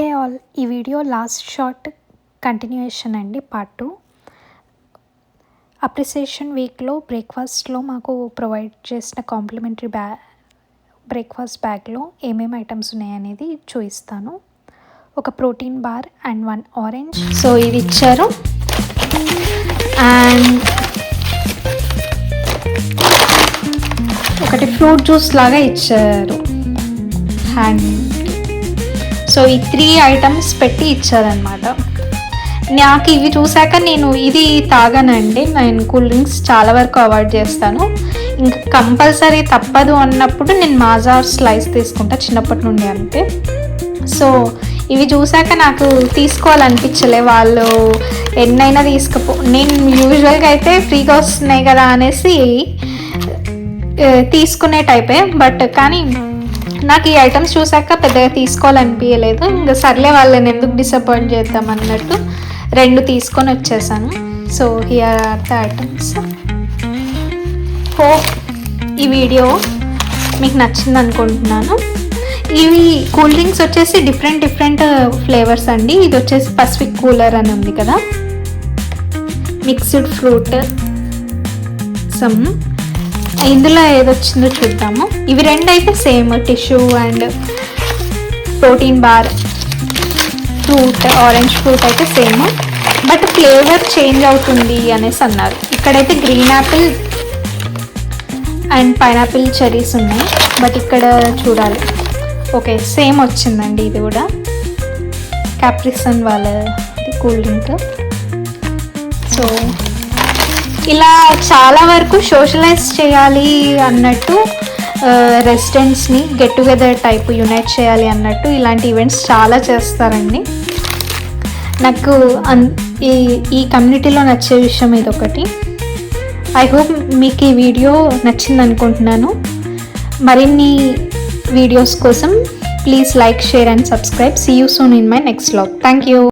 Hey all, ఈ video last short continuation అండి, part 2. Appreciation వీక్లో బ్రేక్ఫాస్ట్లో మాకు ప్రొవైడ్ చేసిన కాంప్లిమెంటరీ బ్రేక్ఫాస్ట్ బ్యాగ్లో ఏమేమి ఐటమ్స్ ఉన్నాయనేది చూపిస్తాను. ఒక protein bar and 1 orange, so ఇది ఇచ్చారు. అండ్ ఒకటి ఫ్రూట్ జ్యూస్ లాగా ఇచ్చారు హ్యాండ్. సో ఈ 3 ఐటమ్స్ పెట్టి ఇచ్చారనమాట. నాకు ఇవి చూసాక నేను ఇది తాగానండి. నేను కూల్ డ్రింక్స్ చాలా వరకు అవాయిడ్ చేస్తాను. ఇంకా కంపల్సరీ తప్పదు అన్నప్పుడు నేను మాజా స్లైస్ తీసుకుంటా, చిన్నప్పటి నుండి అంతే. సో ఇవి చూసాక నాకు తీసుకోవాలనిపించలే. వాళ్ళు ఎన్నైనా నేను యూజువల్గా అయితే ఫ్రీగా వస్తున్నాయి కదా అనేసి తీసుకునే టైపే. కానీ నాకు ఈ ఐటమ్స్ చూసాక పెద్దగా తీసుకోవాలనిపించలేదు. ఇంకా సర్లే వాళ్ళని ఎందుకు డిసప్పాయింట్ చేద్దాం అన్నట్టు 2 తీసుకొని వచ్చేసాను. So here are the items. Hope ఈ వీడియో మీకు నచ్చింది అనుకుంటున్నాను. ఇవి కూల్ డ్రింక్స్ వచ్చేసి డిఫరెంట్ ఫ్లేవర్స్ అండి. ఇది వచ్చేసి పసిఫిక్ కూలర్ అని ఉంది కదా, మిక్స్డ్ ఫ్రూట్ సమ్. ఇందులో ఏదొచ్చిందో చూద్దాము. ఇవి 2 అయితే same, tissue and protein bar, fruit orange fruit అయితే సేమ్, బట్ ఫ్లేవర్ చేంజ్ అవుతుంది అనేసి అన్నారు. ఇక్కడైతే green Apple and pineapple cherries ఉన్నాయి, బట్ ఇక్కడ చూడాలి. ఓకే, సేమ్ వచ్చిందండి. ఇది కూడా క్యాప్రిసన్ వాళ్ళ కూల్ డ్రింక్. సో ఇలా చాలా వరకు సోషలైజ్ చేయాలి అన్నట్టు, రెసిడెంట్స్ని గెట్ టుగెదర్ టైప్ యునైట్ చేయాలి అన్నట్టు ఇలాంటి ఈవెంట్స్ చాలా చేస్తారండి. నాకు ఈ కమ్యూనిటీలో నచ్చే విషయం ఇదొకటి. ఐ హోప్ మీకు ఈ వీడియో నచ్చింది అనుకుంటున్నాను. మరిన్ని వీడియోస్ కోసం please like, share and subscribe. See you soon in my next vlog. Thank you.